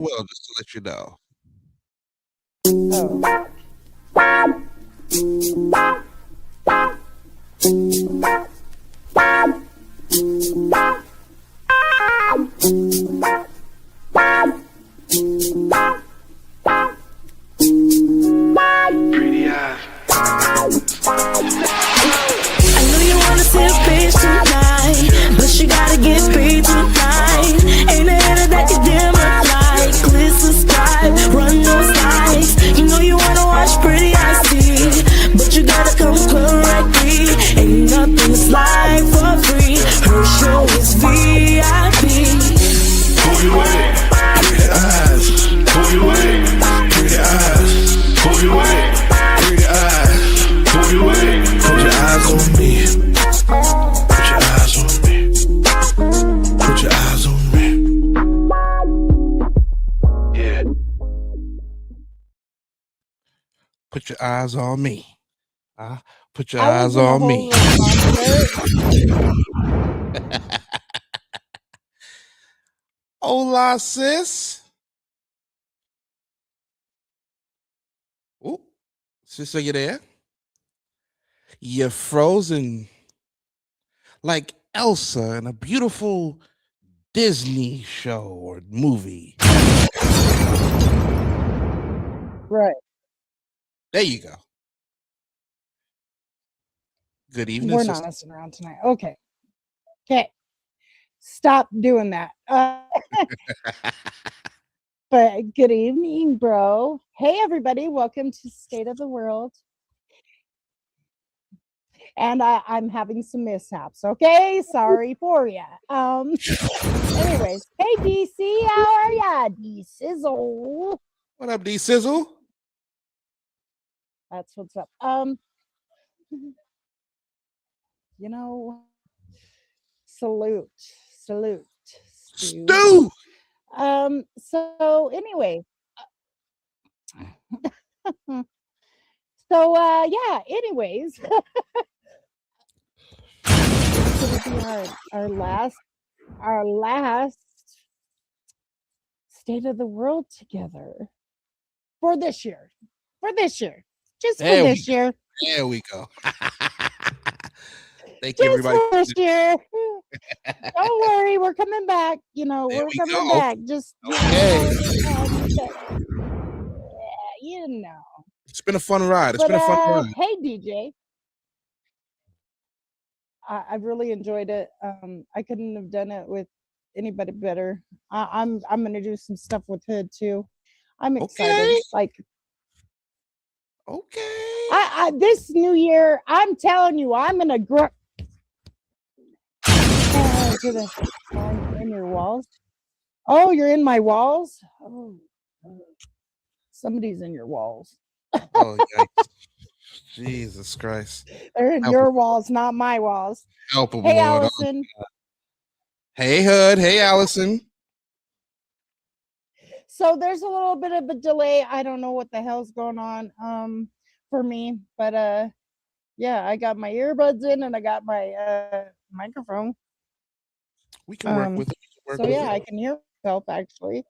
Well, just to let you know. Oh. Pretty eyes. I know you wanna see a bitch tonight, but you gotta get paid tonight. Ain't a hater that you dim a light. Clear subscribe, run those lights. You know you wanna watch Pretty Eyes see, but you gotta come correctly. Ain't nothing slide for free. Her show is VIP. Who you with? Pretty eyes. Who you with? Pretty eyes. Who you with? Pretty eyes. Who you with? Put your eyes on me. Put your eyes on me. Put your eyes on me. Yeah. Put your eyes on me. Put your I eyes was in a on whole me. response Hola, sis. Oh, sis, are you there? You're frozen like Elsa in a beautiful Disney show or movie. Right. There you go. Good evening, We're sister. not messing around tonight. Okay. Stop doing that. But good evening, bro. Hey, everybody. Welcome to State of the World. And I'm having some mishaps. Okay. Sorry for you. Anyways. Hey, DC. How are ya? D-Sizzle. What up, D Sizzle? That's what's up. You know, salute. Stu. Stu! So anyway. Yeah, anyways. This will be our last State of the World together for this year. Just There for we this year. There we go. Thank Just you, everybody. for this year. Don't worry, we're coming back. You know, There we're we coming go. back. Just Okay. you know. It's been a fun ride. But hey, DJ. I've really enjoyed it. I couldn't have done it with anybody better. I'm gonna do some stuff with Hood too. I'm excited. Okay. Like, Okay. I this new year, I'm telling you, I'm gonna grow in your walls. Oh, you're in my walls. Oh, somebody's in your walls. Oh, yikes. Jesus Christ. They're in Help your him. walls, not my walls. Help him, Hey, Lord. Allison. Hey, Hood. Hey, Allison. So there's a little bit of a delay. I don't know what the hell's going on for me, but yeah, I got my earbuds in and I got my microphone. We can work with it. So yeah, I can hear myself actually.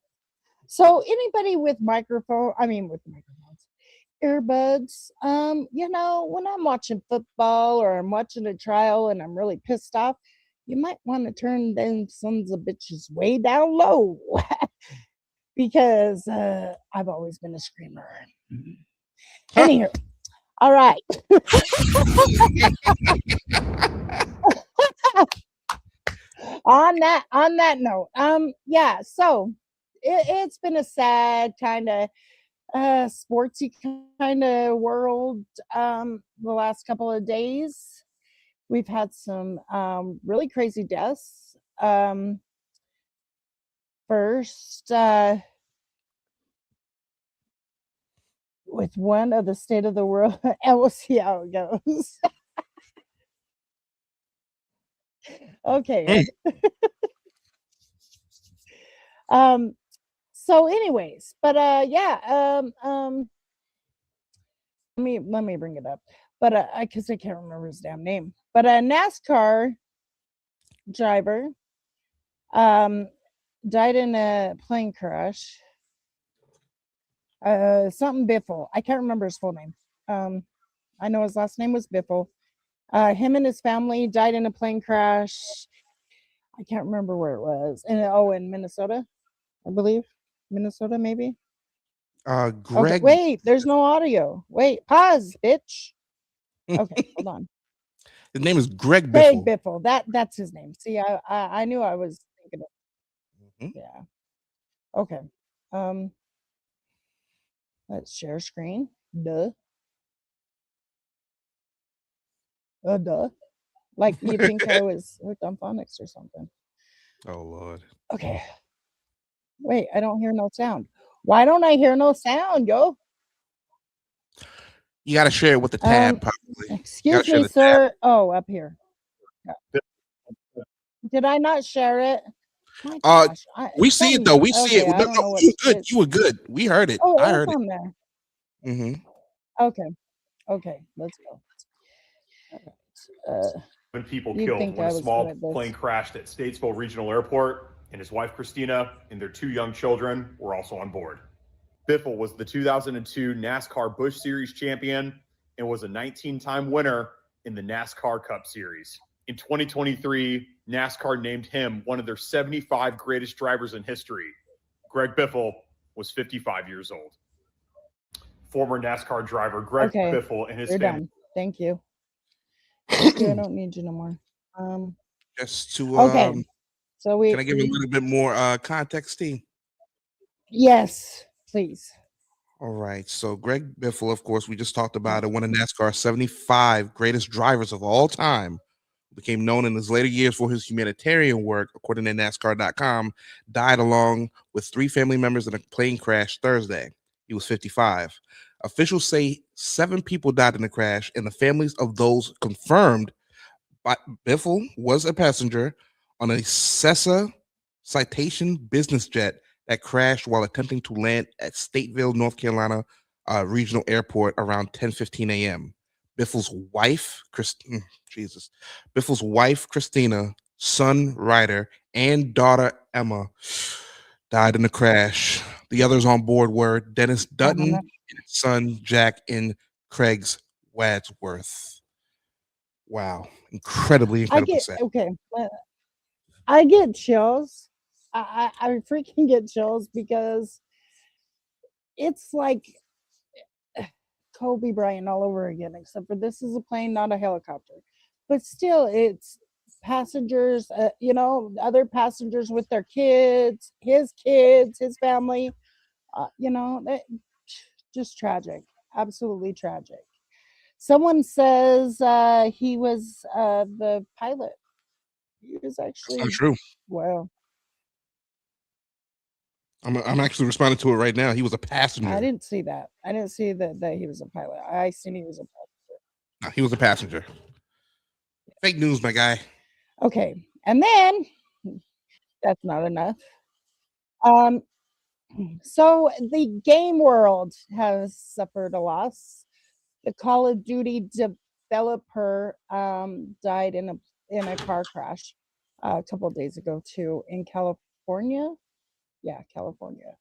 So anybody with microphones, earbuds, you know, when I'm watching football or I'm watching a trial and I'm really pissed off, you might want to turn them sons of bitches way down low. Because I've always been a screamer. Anywho, all right. on that note, yeah. So it's been a sad kind of sportsy kind of world. The last couple of days, we've had some really crazy deaths. First. With one of the State of the World, and we'll see how it goes. Okay. So anyways, but yeah, let me bring it up. But because I can't remember his damn name. But a NASCAR driver died in a plane crash Something Biffle. I can't remember his full name. I know his last name was Biffle. Him and his family died in a plane crash. I can't remember where it was. In Minnesota, I believe. Minnesota, maybe. Okay, Greg. wait, there's no audio. Wait, pause, bitch. Okay, hold on. His name is Greg Greg Biffle. Biffle. That's his name. See, I knew I was thinking of. Yeah. Okay. Let's share screen. Duh. Duh. Like you think I was hooked on phonics or something. Oh Lord. Okay. Wait, I don't hear no sound. Why don't I hear no sound, yo? You got to share it with the tab, probably. Excuse me, sir. Oh, up here. Yeah. Did I not share it? My gosh. We see it though. We see it. No, you were good. You were good. We heard it. Oh, I heard on it. There. Mm-hmm. Okay. Okay. Let's go. When people killed when a small plane crashed at Statesville Regional Airport, and his wife Christina and their 2 young children were also on board. Biffle was the 2002 NASCAR Busch Series champion and was a 19-time winner in the NASCAR Cup Series. In 2023, NASCAR named him one of their 75 greatest drivers in history. Greg Biffle was 55 years old. Former NASCAR driver Greg Biffle and his family. Done. Thank you. Thank you. I don't need you no more. Just to okay. So can I give a little bit more context, Steve? Yes, please. All right. So Greg Biffle, of course, we just talked about it, one of NASCAR's 75 greatest drivers of all time. Became known in his later years for his humanitarian work, according to NASCAR.com, died along with 3 family members in a plane crash Thursday. He was 55. Officials say 7 people died in the crash, and the families of those confirmed Biffle was a passenger on a Cessna Citation business jet that crashed while attempting to land at Stateville, North Carolina Regional Airport around 10:15 a.m. Biffle's wife, Christina, son, Ryder, and daughter, Emma, died in the crash. The others on board were Dennis Dutton and his son, Jack, and Craig's Wadsworth. Wow. Incredibly sad. Okay. I get chills. I freaking get chills because it's like Kobe Bryant all over again, except for this is a plane, not a helicopter. But still, it's passengers, other passengers with their kids, his family, just tragic, absolutely tragic. Someone says he was the pilot. He was actually. That's not true. Wow. I'm actually responding to it right now. He was a passenger. I didn't see that. I didn't see that he was a pilot. I seen he was a passenger. No, he was a passenger. Fake news, my guy. Okay. And then that's not enough. So the game world has suffered a loss. The Call of Duty developer died in a car crash a couple of days ago too in California. Yeah, California.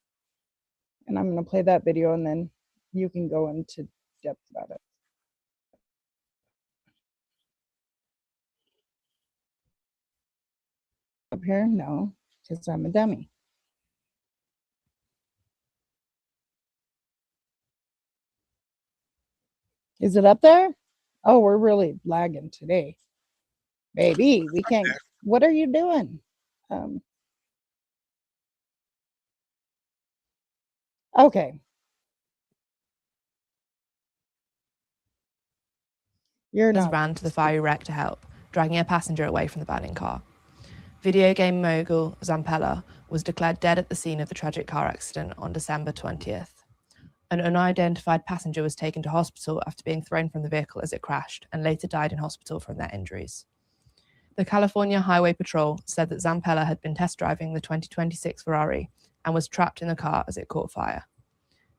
And I'm going to play that video and then you can go into depth about it. Up here? No, because I'm a dummy. Is it up there? Oh, we're really lagging today. Baby, we can't. What are you doing? Okay. You're not. Ran to the fiery wreck to help, dragging a passenger away from the burning car. Video game mogul Zampella was declared dead at the scene of the tragic car accident on December 20th. An unidentified passenger was taken to hospital after being thrown from the vehicle as it crashed and later died in hospital from their injuries. The California Highway Patrol said that Zampella had been test driving the 2026 Ferrari and was trapped in the car as it caught fire.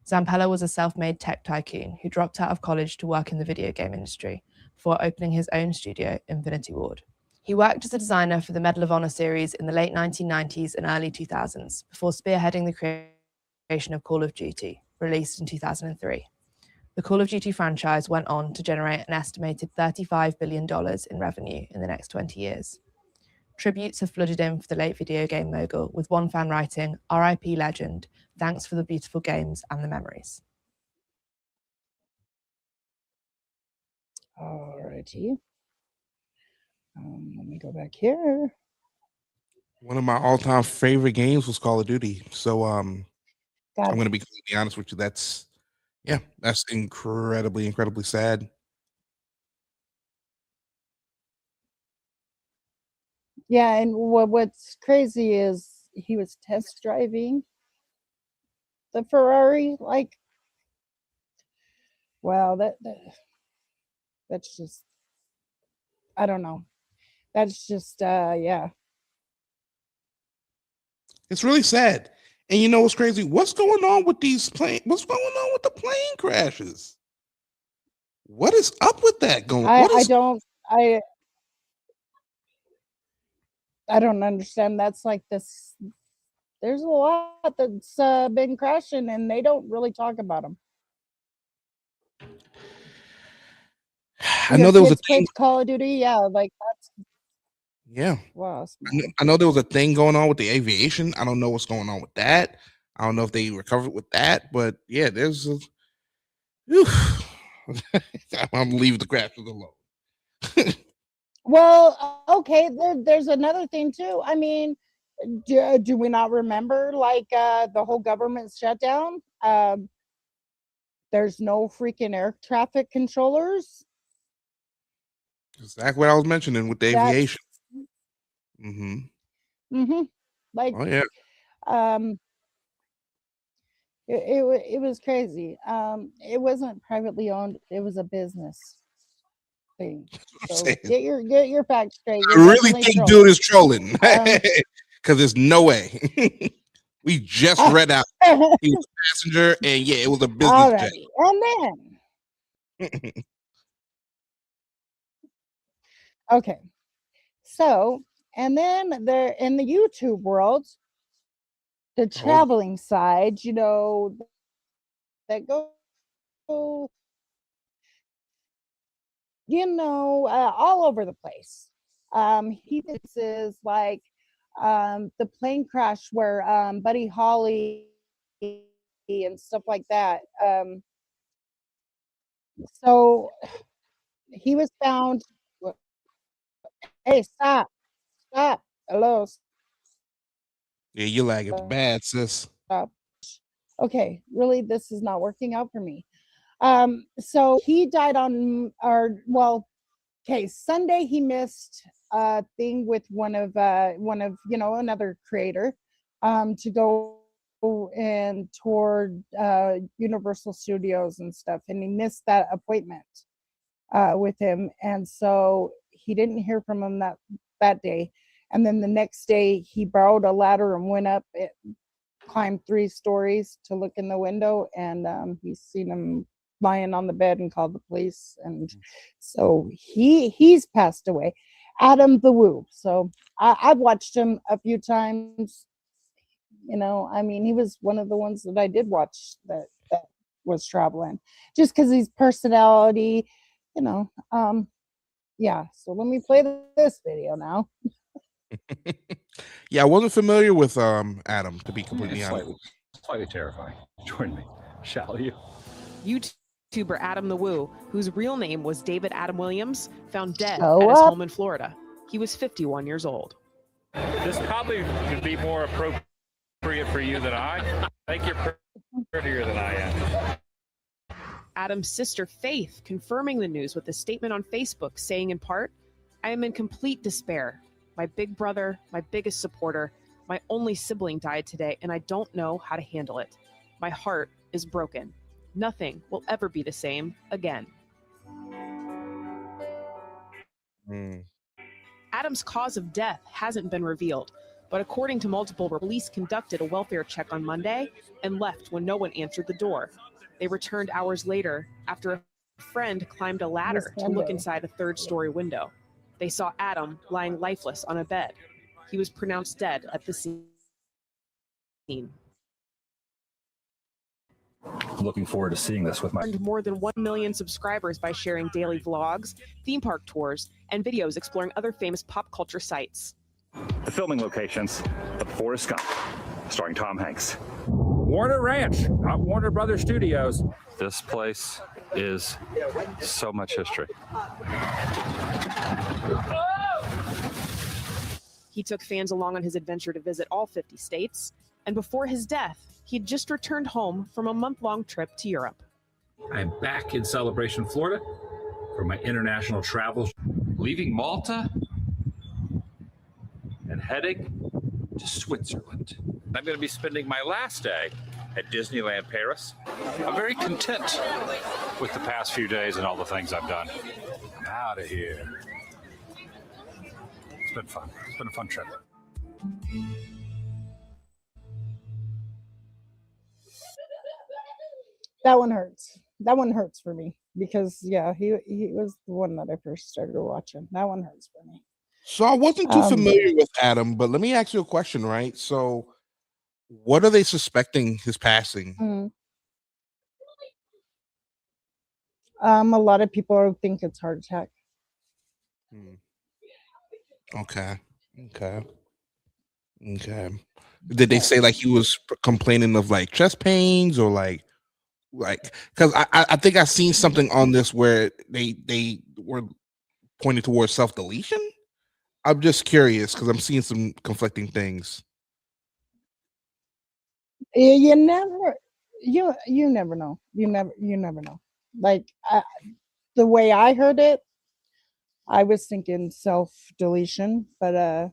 Zampella was a self-made tech tycoon who dropped out of college to work in the video game industry before opening his own studio, Infinity Ward. He worked as a designer for the Medal of Honor series in the late 1990s and early 2000s before spearheading the creation of Call of Duty. released in 2003. The Call of Duty franchise went on to generate an estimated $35 billion in revenue in the next 20 years. Tributes have flooded in for the late video game mogul, with one fan writing, "R.I.P. legend, thanks for the beautiful games and the memories." Alrighty. Let me go back here. One of my all-time favorite games was Call of Duty. So I'm going to be completely honest with you. That's incredibly sad. Yeah, and what's crazy is he was test driving the Ferrari. Like, wow, that's just, I don't know. That's just, yeah. It's really sad. And you know what's crazy? What's going on with these planes? What's going on with the plane crashes? What is up with that going? I don't understand. That's like this. There's a lot that's been crashing, and they don't really talk about them. I know there was a thing. Call of Duty, yeah, like that's. Yeah. Wow. I know there was a thing going on with the aviation. I don't know what's going on with that. I don't know if they recovered with that, but yeah, there's. I'm leaving the crashes alone. Well, okay. There's another thing too. I mean, do we not remember like the whole government shutdown? There's no freaking air traffic controllers. Exactly what I was mentioning with the aviation. Like, oh yeah. It was crazy. It wasn't privately owned. It was a business thing. So get your facts straight. I really think dude is trolling because there's no way. We just read out he was a passenger, and yeah, it was a business jet. And then okay, so and then there in the YouTube world, the traveling side, you know, that go, you know, all over the place. This is like the plane crash where Buddy Holly and stuff like that. So he was found. Hey, stop. Hello. Yeah, you're lagging bad, sis. Stop. Okay, really, this is not working out for me. So he died on Sunday he missed a thing with one of you know, another creator to go and toward Universal Studios and stuff, and he missed that appointment with him, and so he didn't hear from him that day. And then the next day he borrowed a ladder and went up, climbed 3 stories to look in the window, and he's seen him lying on the bed and called the police. And so he's passed away. AdamTheWoo. So I've watched him a few times. You know, I mean, he was one of the ones that I did watch that was traveling, just because his personality, you know. Yeah, so let me play this video now. Yeah, I wasn't familiar with Adam, to be completely honest. Slightly terrifying. Join me, shall you? YouTuber AdamTheWoo, whose real name was David Adam Williams, found dead at his home in Florida. He was 51 years old. This probably would be more appropriate for you than I. I think you're prettier than I am. Adam's sister Faith confirming the news with a statement on Facebook saying in part, "I am in complete despair. My big brother, my biggest supporter, my only sibling died today, and I don't know how to handle it. My heart is broken. Nothing will ever be the same again." Adam's cause of death hasn't been revealed, but according to multiple police conducted a welfare check on Monday and left when no one answered the door. They returned hours later after a friend climbed a ladder to look inside a 3rd-story window. They saw Adam lying lifeless on a bed. He was pronounced dead at the scene. I'm looking forward to seeing this with my... Earned more than 1 million subscribers by sharing daily vlogs, theme park tours, and videos exploring other famous pop culture sites. The filming locations of Forrest Gump, starring Tom Hanks. Warner Ranch, not Warner Brothers Studios. This place is so much history. He took fans along on his adventure to visit all 50 states, and before his death, he'd just returned home from a month-long trip to Europe. I'm back in Celebration, Florida for my international travels, leaving Malta and heading to Switzerland. I'm going to be spending my last day at Disneyland Paris. I'm very content with the past few days and all the things I've done. I'm out of here. It's been fun. It's been a fun trip. That one hurts. That one hurts for me because yeah, he was the one that I first started watching. That one hurts for me. So I wasn't too familiar with Adam, but let me ask you a question, right? So what are they suspecting his passing? A lot of people think it's heart attack. Okay. Did they say like he was complaining of like chest pains or like because I think I've seen something on this where they were pointing towards self-deletion. I'm just curious because I'm seeing some conflicting things. You never know. You never know. Like the way I heard it, I was thinking self-deletion, but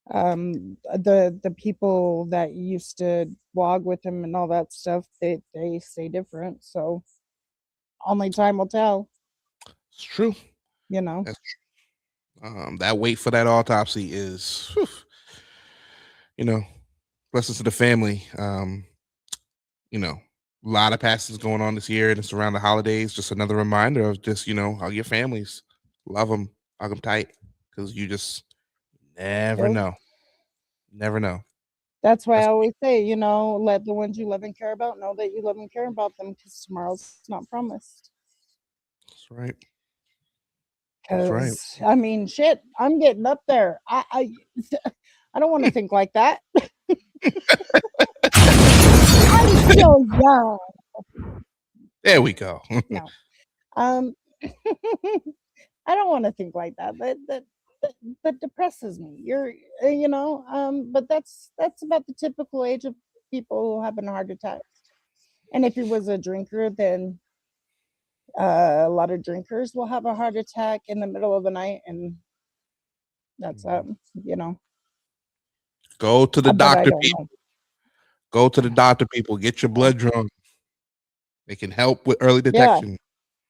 the people that used to vlog with him and all that stuff, they say different. So only time will tell. It's true. You know. That's true. That wait for that autopsy is, blessings to the family. A lot of passings going on this year, and it's around the holidays. Just another reminder of just, hug your families, love them, hug them tight, because you just never know. Never know. That's why I always say, let the ones you love and care about know that you love and care about them, because tomorrow's not promised. That's right. That's right. I mean, shit, I'm getting up there. I don't want to think like that. I'm still young. There we go. No. I don't want to think like that. That depresses me. But that's about the typical age of people who have a heart attack. And if he was a drinker, then a lot of drinkers will have a heart attack in the middle of the night, and that's Go to the doctor, people. Go to the doctor, people. Get your blood drawn. They can help with early detection. Yeah.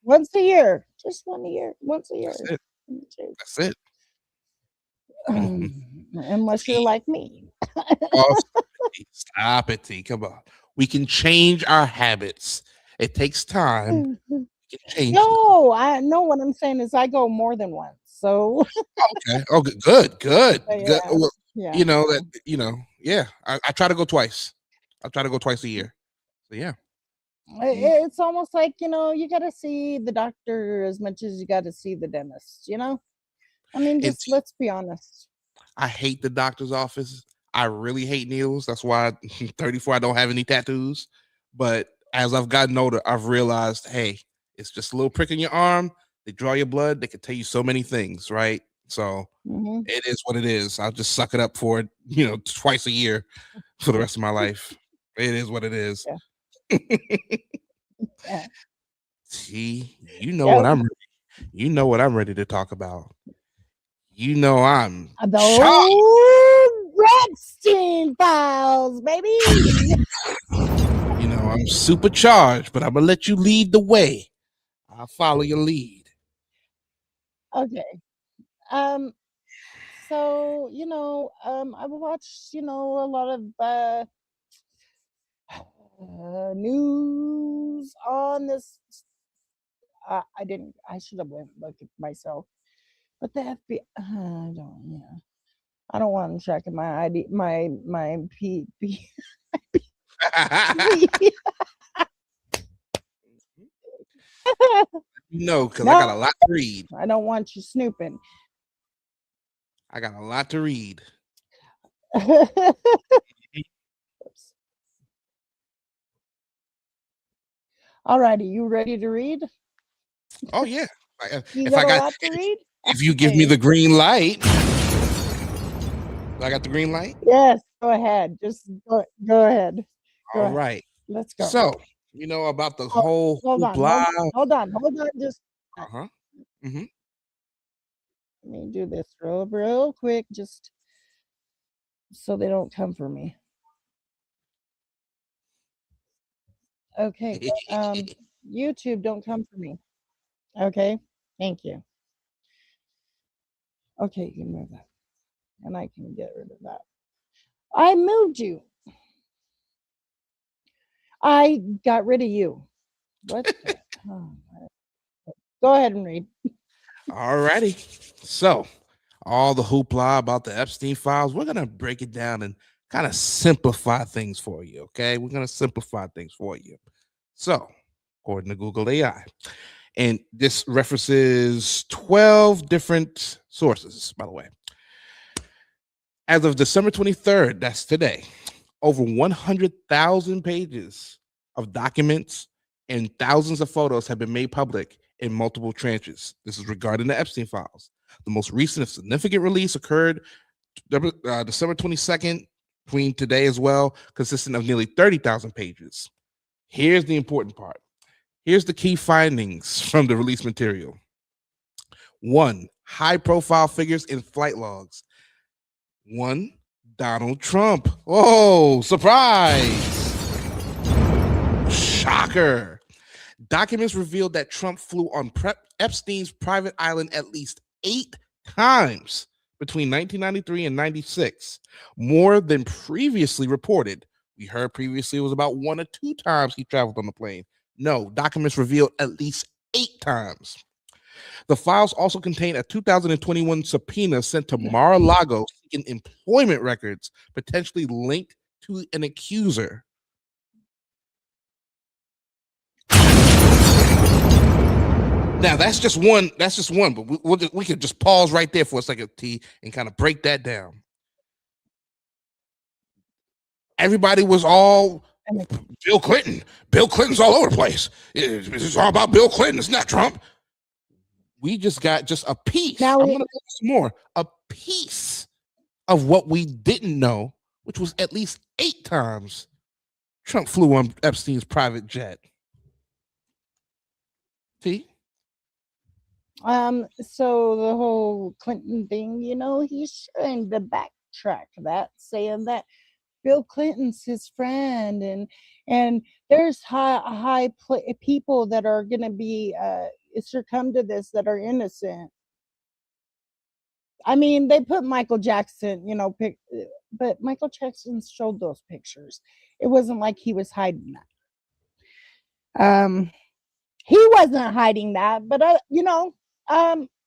Once a year. Just once a year. That's it. Unless you're like me. Stop it, T. Come on. We can change our habits. It takes time. I know what I'm saying is I go more than once. So okay. Oh, good. Yeah. Well, yeah. Yeah. I try to go twice. I try to go twice a year. So yeah. It's almost like, you got to see the doctor as much as you got to see the dentist, I mean, just let's be honest. I hate the doctor's office. I really hate needles. That's why I'm 34, I don't have any tattoos. But as I've gotten older, I've realized, hey, it's just a little prick in your arm. They draw your blood. They can tell you so many things, right? So It is what it is. I'll just suck it up for it, twice a year for the rest of my life. It is what it is. Yeah. Yeah. See, what I'm ready. You know what I'm ready to talk about. I'm the Epstein files, baby. I'm supercharged, but I'm gonna let you lead the way. I'll follow your lead. Okay. So I've watched a lot of news on this. I should have went look at myself, but the FBI. I don't want them checking my ID, my No, because No. I got a lot to read. I don't want you snooping. I got a lot to read. All righty, you ready to read? Oh yeah. You If got I a got, lot to read? if you give me the green light, I got the green light. Yes, go ahead. Just go ahead. Go All ahead. right. Let's go. So you know about the whole hold on. Hold on. Just Uh-huh. Mm-hmm. let me do this real quick, just so they don't come for me. Okay. YouTube, don't come for me. Okay. Thank you. Okay, you can move that. And I can get rid of that. I moved you. I got rid of you. What? Go ahead and read. All righty. So all the hoopla about the Epstein files, we're gonna break it down and kind of simplify things for you. Okay, we're gonna simplify things for you. So, according to Google AI, and this references 12 different sources, by the way. As of December 23rd, that's today, over 100,000 pages of documents and thousands of photos have been made public in multiple tranches. This is regarding the Epstein files. The most recent significant release occurred December 22nd, between today as well, consisting of nearly 30,000 pages. Here's the important part. Here's the key findings from the release material. 1. High-profile figures in flight logs. 1. Donald Trump. Oh, surprise! Shocker. Documents revealed that Trump flew on Epstein's private island at least 8 times between 1993 and 96, more than previously reported. We heard previously it was about 1 or 2 times he traveled on the plane. No, documents revealed at least 8 times. The files also contain a 2021 subpoena sent to Mar-a-Lago seeking employment records potentially linked to an accuser. Now that's just one. But we could just pause right there for a second, T, and kind of break that down. Everybody was all Bill Clinton. Bill Clinton's all over the place. It's all about Bill Clinton. It's not Trump. We just got just a piece. Now I'm going to go some more. A piece of what we didn't know, which was at least 8 times Trump flew on Epstein's private jet. T? So the whole Clinton thing, he's trying to backtrack that, saying that Bill Clinton's his friend, and there's high people that are going to be succumb to this that are innocent. I mean, they put Michael Jackson, but Michael Jackson showed those pictures. It wasn't like he was hiding that. He wasn't hiding that, but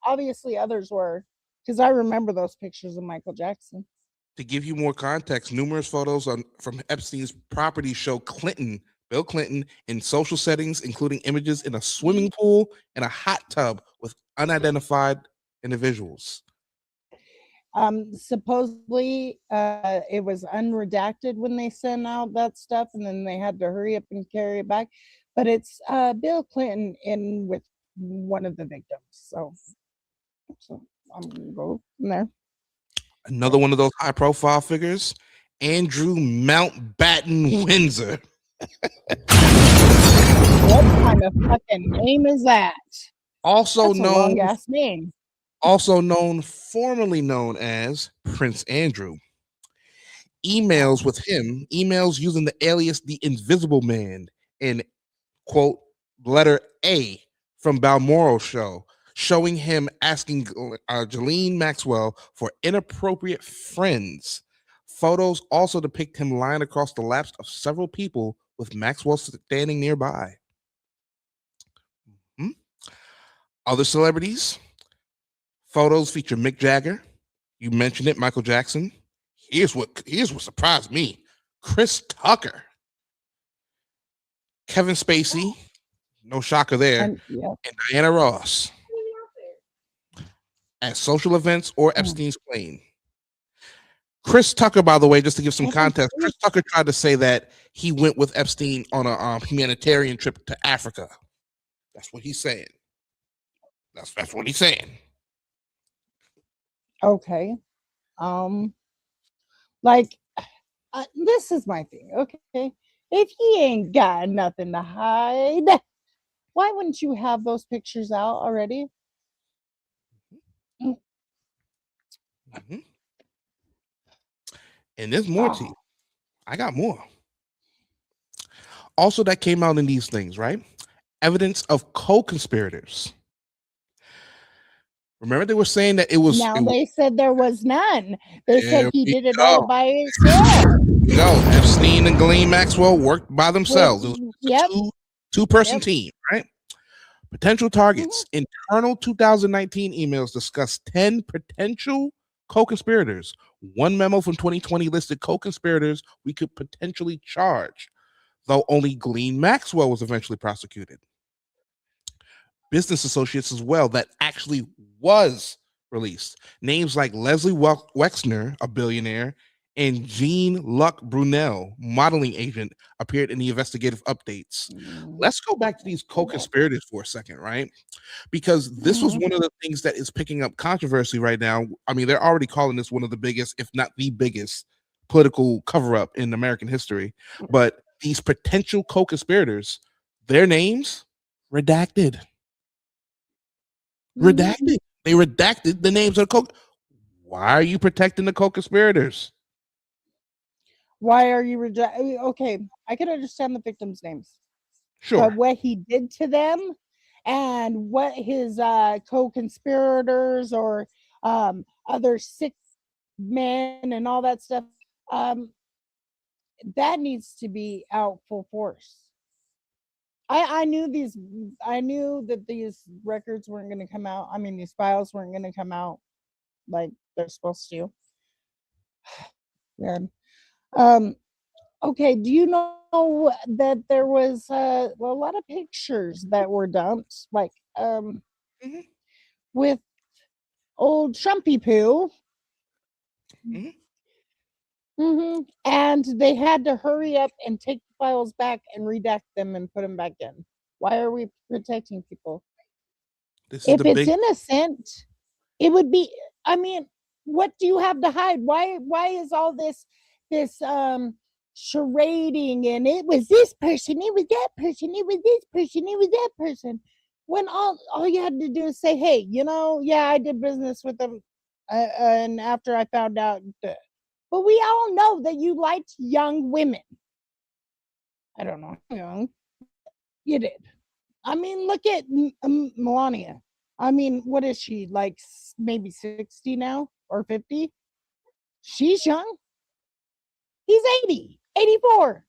obviously others were, because I remember those pictures of Michael Jackson. To give you more context, numerous photos from Epstein's property show Bill Clinton, in social settings, including images in a swimming pool and a hot tub with unidentified individuals. Supposedly, it was unredacted when they sent out that stuff, and then they had to hurry up and carry it back. But it's Bill Clinton in with one of the victims. So I'm going to go from there. Another one of those high-profile figures, Andrew Mountbatten Windsor. What kind of fucking name is that? Also That's a long-ass name. Formerly known as Prince Andrew. Emails with him, emails using the alias The Invisible Man, and quote, letter A from Balmoral Show, showing him asking Ghislaine Maxwell for inappropriate friends. Photos also depict him lying across the laps of several people with Maxwell standing nearby. Other celebrities. Photos feature Mick Jagger. You mentioned it, Michael Jackson. Here's what surprised me. Chris Tucker. Kevin Spacey. No shocker there. And Diana Ross at social events or Epstein's plane. Chris Tucker, by the way, just to give some context, Chris Tucker tried to say that he went with Epstein on a humanitarian trip to Africa. That's what he's saying. That's what he's saying. Okay. Like, this is my thing. Okay. If he ain't got nothing to hide, why wouldn't you have those pictures out already? Mm-hmm. And there's more to you. I got more. Also, that came out in these things, right? Evidence of co-conspirators. Remember, they were saying that it was. They said there was none. They said he did it all by himself. No, Epstein and Ghislaine Maxwell worked by themselves. It was a two-person team, right? Potential targets. Internal 2019 emails discuss 10 potential co-conspirators. One memo from 2020 listed co-conspirators we could potentially charge, though only Ghislaine Maxwell was eventually prosecuted. Business associates as well that actually was released. Names like Leslie Wexner, a billionaire, and Jean Luc Brunel, modeling agent, appeared in the investigative updates. Let's go back to these co-conspirators for a second, right? Because this was one of the things that is picking up controversy right now. I mean, they're already calling this one of the biggest, if not the biggest, political cover-up in American history. But these potential co-conspirators, their names redacted. Redacted. They redacted the names of the Why are you protecting the co-conspirators? Why are you rejecting? Okay, I can understand the victims' names. Sure. But what he did to them and what his co-conspirators or other sick men and all that stuff, that needs to be out full force. I knew that these records weren't going to come out. I mean, these files weren't going to come out like they're supposed to. Yeah. Okay, do you know that there was a lot of pictures that were dumped, like with old Trumpy poo? And they had to hurry up and take the files back and redact them and put them back in. Why are we protecting people? If it's innocent, it would be. I mean, what do you have to hide? Why is all this charading and it was this person, it was that person, it was this person, it was that person, when all you had to do is say, hey, I did business with them, and after I found out that. But we all know that you liked young women. I don't know, young. You did. I mean, look at Melania. I mean, what is she, like maybe 60 now or 50? She's young. He's 80, 84.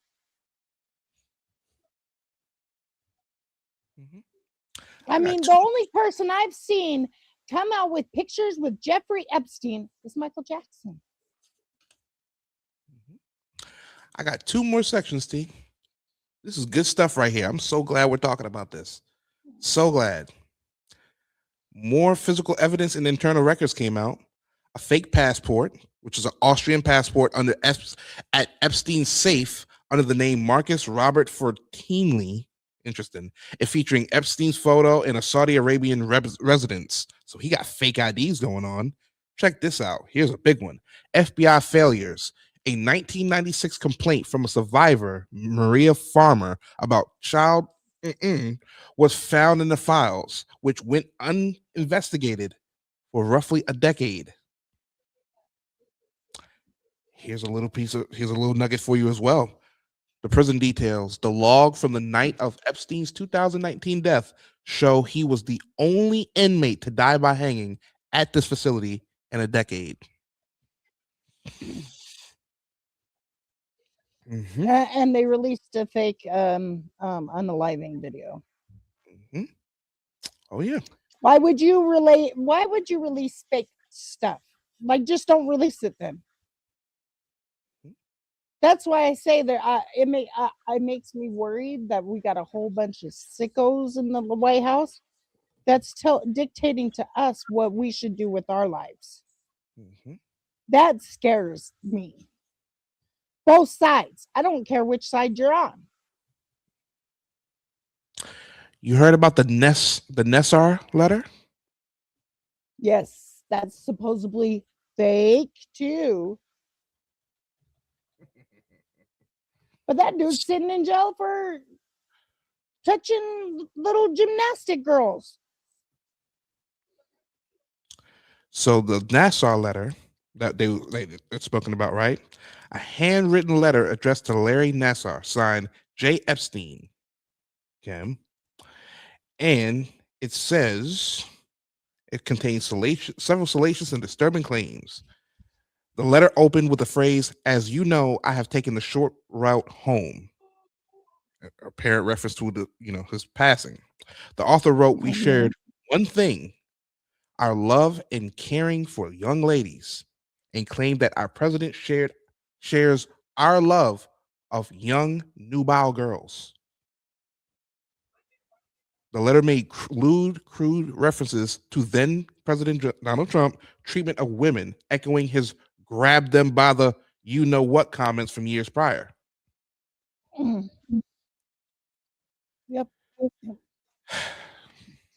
I mean, the only person I've seen come out with pictures with Jeffrey Epstein is Michael Jackson. I got two more sections, T. This is good stuff right here. I'm so glad we're talking about this. So glad. More physical evidence and internal records came out. A fake passport, which is an Austrian passport at Epstein's safe under the name Marcus Robert Fortinley. Interesting. It featuring Epstein's photo in a Saudi Arabian residence. So he got fake IDs going on. Check this out. Here's a big one. FBI failures. A 1996 complaint from a survivor, Maria Farmer, about child was found in the files, which went uninvestigated for roughly a decade. Here's a little nugget for you as well. The prison details. The log from the night of Epstein's 2019 death show he was the only inmate to die by hanging at this facility in a decade. And they released a fake unaliving video. Oh yeah. Why would you release fake stuff? Like, just don't release it then. That's why I say that it makes me worried that we got a whole bunch of sickos in the White House that's dictating to us what we should do with our lives. Mm-hmm. That scares me. Both sides. I don't care which side you're on. You heard about the nascar letter? Yes, that's supposedly fake too. But that dude's sitting in jail for touching little gymnastic girls. So the nascar letter that they're spoken about, right? A handwritten letter addressed to Larry Nassar, signed J. Epstein. Okay. And it says it contains several salacious and disturbing claims. The letter opened with the phrase, "As you know, I have taken the short route home." A apparent reference to his passing. The author wrote, "We shared one thing, our love and caring for young ladies, and claimed that our president shares our love of young nubile girls." The letter made crude references to then President Donald Trump treatment of women, echoing his "grab them by the you know what" comments from years prior. Yep.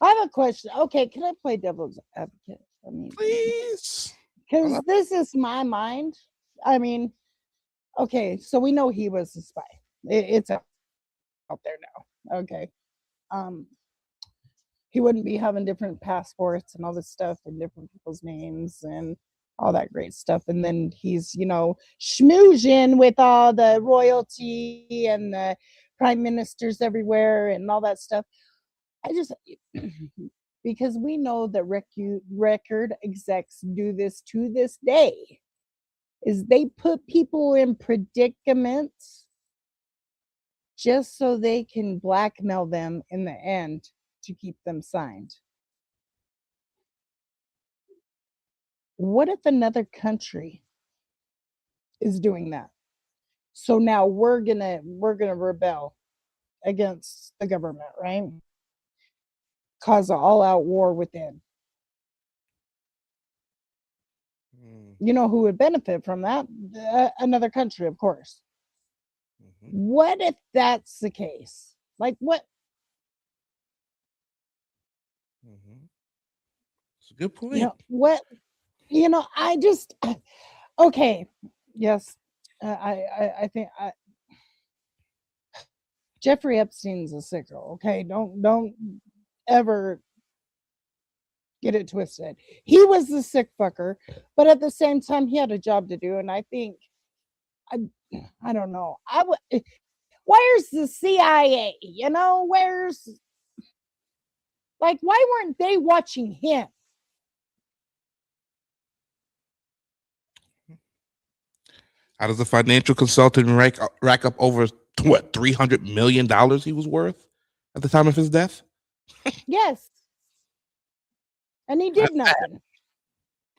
I have a question. Okay, can I play devil's advocate? I mean, please, because this is my mind. I mean, okay, so we know he was a spy. It's out there now. Okay, he wouldn't be having different passports and all this stuff and different people's names and all that great stuff. And then he's, schmoozing with all the royalty and the prime ministers everywhere and all that stuff. I just, because we know that record execs do this to this day, is they put people in predicaments just so they can blackmail them in the end to keep them signed. What if another country is doing that? So now we're gonna rebel against the government, right? Cause an all-out war within. You know who would benefit from that? Another country, of course. What if that's the case? Like what? It's a good point. I just okay. Yes, I think Jeffrey Epstein's a sicko. Okay, don't ever get it twisted. He was the sick fucker, but at the same time, he had a job to do, and I think I don't know. Where's the CIA? Where's why weren't they watching him? How does a financial consultant rack up over $300 million he was worth at the time of his death? Yes. And he did nothing.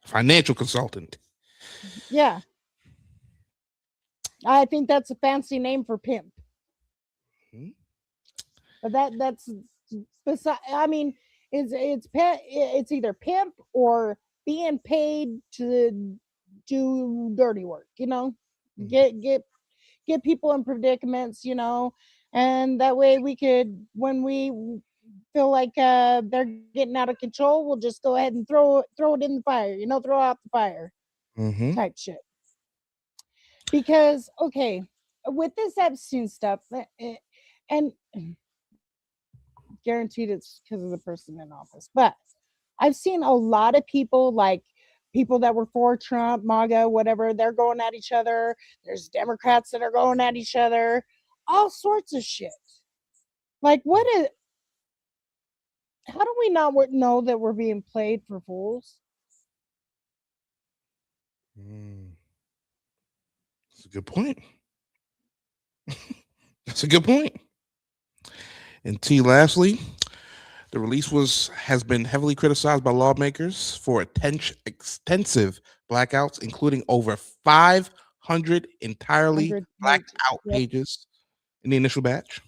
Financial consultant. Yeah. I think that's a fancy name for pimp. But that's beside, I mean, it's either pimp or being paid to do dirty work, get people in predicaments, and that way we could, when we feel like they're getting out of control, we'll just go ahead and throw it in the fire, throw out the fire type shit. Because okay, with this Epstein stuff, and guaranteed it's because of the person in office, but I've seen a lot of people, like people that were for Trump, MAGA, whatever, they're going at each other. There's Democrats that are going at each other, all sorts of shit. Like, how do we not know that we're being played for fools? That's a good point. That's a good point. And lastly, the release has been heavily criticized by lawmakers for extensive blackouts, including over 500 500 entirely 100 blacked pages. out Yep. pages in the initial batch,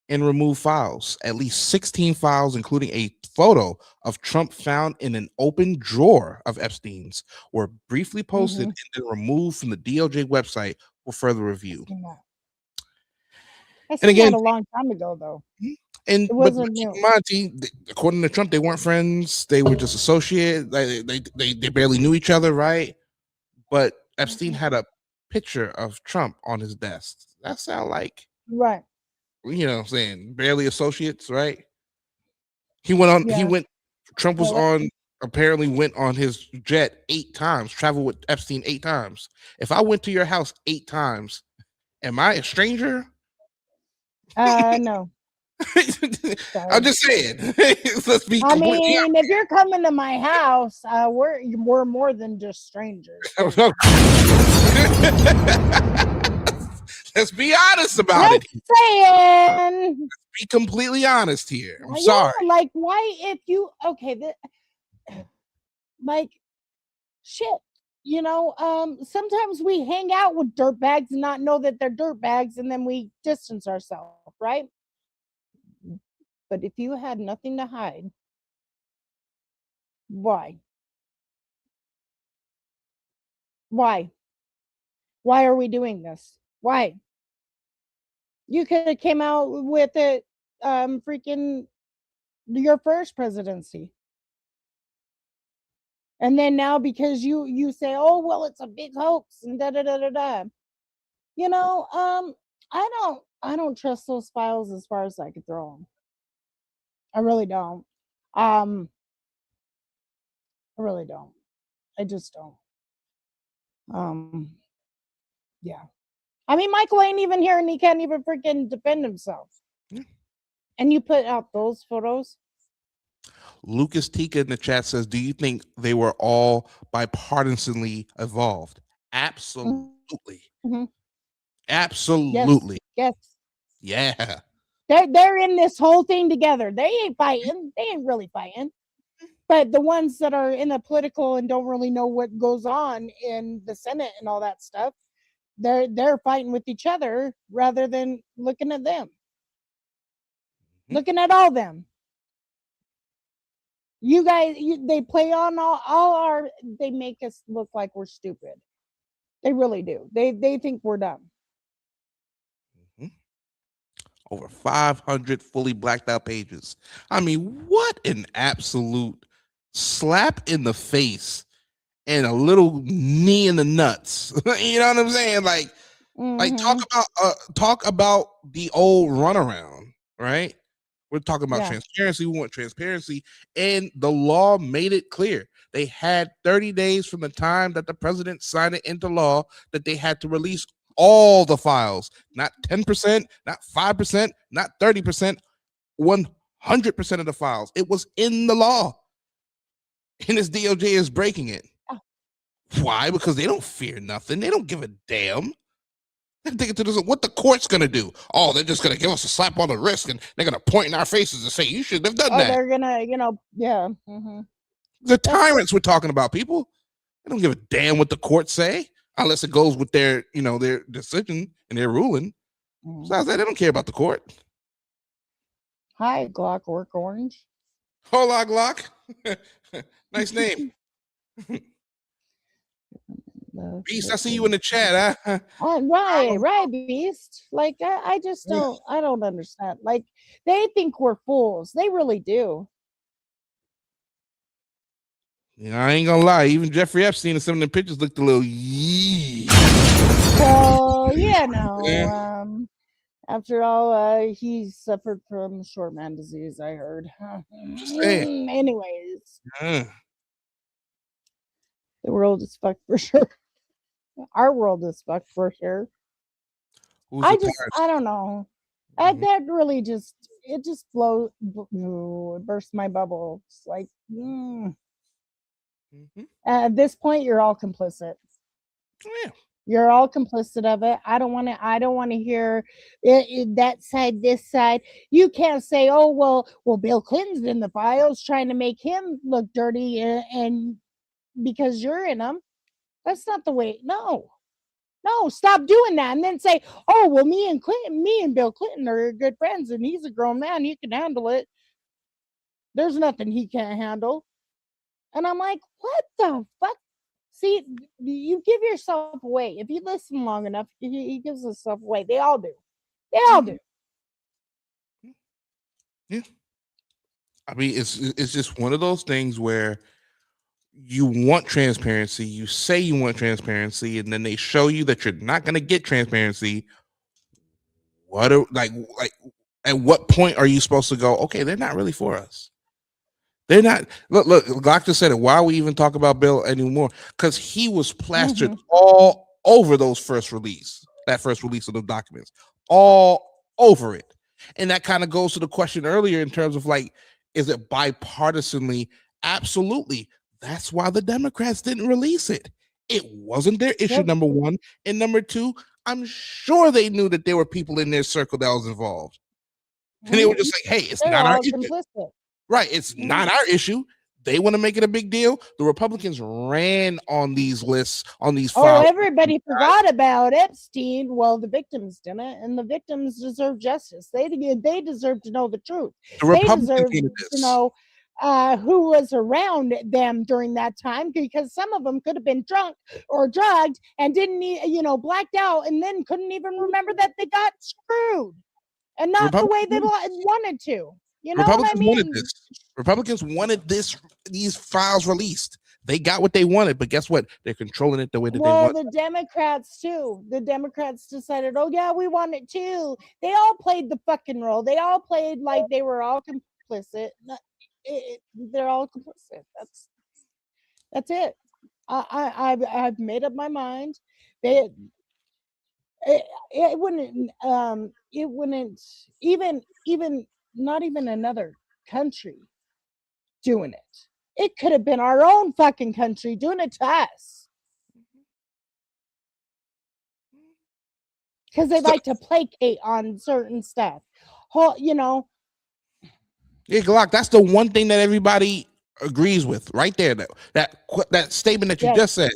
and remove files, at least 16 files, including a photo of Trump found in an open drawer of Epstein's, were briefly posted and then removed from the DOJ website for further review. I seen that a long time ago, though. And It but wasn't keep new. in mind, according to Trump, they weren't friends. They were just associates. They barely knew each other, right? But Epstein had a picture of Trump on his desk. That sound like, right? You know what I'm saying? Barely associates, right? He went on. Yeah. Trump was on. Apparently, went on his jet 8 times. Traveled with Epstein 8 times. If I went to your house 8 times, am I a stranger? No. I'm just saying. Let's be. I mean, if you're coming to my house, we're more than just strangers. Let's be honest about it. Saying. Let's be completely honest here. I'm sorry. Like, why? If you like, shit. You know, sometimes we hang out with dirtbags and not know that they're dirtbags, and then we distance ourselves, right? But if you had nothing to hide, why? Why? Why are we doing this? Why? You could have came out with it, freaking your first presidency. And then now because you say, oh, well, it's a big hoax and da da da da da. You know, I don't trust those files as far as I could throw them. I really don't. I really don't. I just don't. Yeah. I mean, Michael ain't even here and he can't even freaking defend himself. Yeah. And you put out those photos. Lucas Tika in the chat says, do you think they were all bipartisanly involved? Absolutely. Mm-hmm. Absolutely. Yes. Yeah. They're in this whole thing together. They ain't fighting. They ain't really fighting. But the ones that are in the political and don't really know what goes on in the Senate and all that stuff, they're fighting with each other rather than looking at them. Mm-hmm. Looking at all them. You guys, they play on all they make us look like we're stupid. They really do. They think we're dumb. Mm-hmm. Over 500 fully blacked out pages. I mean, what an absolute slap in the face and a little knee in the nuts. You know what I'm saying? Like, like talk about the old runaround, right? We're talking about transparency. We want transparency. And the law made it clear. They had 30 days from the time that the president signed it into law that they had to release all the files, not 10%, not 5%, not 30%, 100% of the files. It was in the law. And this DOJ is breaking it. Why? Because they don't fear nothing. They don't give a damn. They're thinking to this, what the court's going to do? Oh, they're just going to give us a slap on the wrist and they're going to point in our faces and say, you shouldn't have done that. They're going to, yeah. Mm-hmm. The tyrants we're talking about, people. They don't give a damn what the courts say unless it goes with their, their decision and their ruling. Besides that, they don't care about the court. Hi, Glockwork Orange. Hola, Glock. Nice name. Beast, I see you in the chat. Huh? Right, Beast. Like, I just don't, I don't understand. Like, they think we're fools. They really do. Yeah, I ain't gonna lie. Even Jeffrey Epstein and some of the pictures looked a little yee. Well, no. After all, he suffered from short man disease, I heard. Anyways. The world is fucked for sure. Our world is fucked for sure. I don't know. That really it just burst my bubble. It's like, at this point, you're all complicit. Yeah. You're all complicit of it. I don't want to hear that side, this side. You can't say, oh, well, Bill Clinton's in the files trying to make him look dirty and because you're in them. That's not the way. No, No, stop doing that. And then say, oh, well, me and Bill Clinton are good friends and he's a grown man. He can handle it. There's nothing he can't handle. And I'm like, what the fuck? See, you give yourself away. If you listen long enough, he gives himself away. They all do. They all do. Yeah. I mean, it's just one of those things where you want transparency, you say you want transparency, and then they show you that you're not going to get transparency. What are like at what point are you supposed to go, okay, they're not really for us? They're not. Look, Glock just said it. Why we even talk about Bill anymore? Because he was plastered all over that first release of the documents, all over it. And that kind of goes to the question earlier in terms of like, is it bipartisanly? Absolutely. That's why the Democrats didn't release it. It wasn't their issue, number one. And number two, I'm sure they knew that there were people in their circle that was involved. And they were just like, hey, it's not our issue. Right. It's not our issue. They want to make it a big deal. The Republicans ran on these lists, on these files. Oh, everybody forgot about Epstein. Well, the victims didn't, and the victims deserve justice. They deserve to know the truth. They deserve to know who was around them during that time, because some of them could have been drunk or drugged and didn't, blacked out, and then couldn't even remember that they got screwed, and not the way they wanted to. You know what I mean? Wanted this. Republicans wanted these files released. They got what they wanted, but guess what? They're controlling it the way that they want. Well, the Democrats too. The Democrats decided, oh yeah, we want it too. They all played the fucking role. They all played like they were all complicit. They're all complicit. That's it. I've made up my mind. It wouldn't even not even another country doing it. It could have been our own fucking country doing it to us. Because they like to placate on certain stuff. Yeah, Glock, that's the one thing that everybody agrees with right there. That statement that you just said.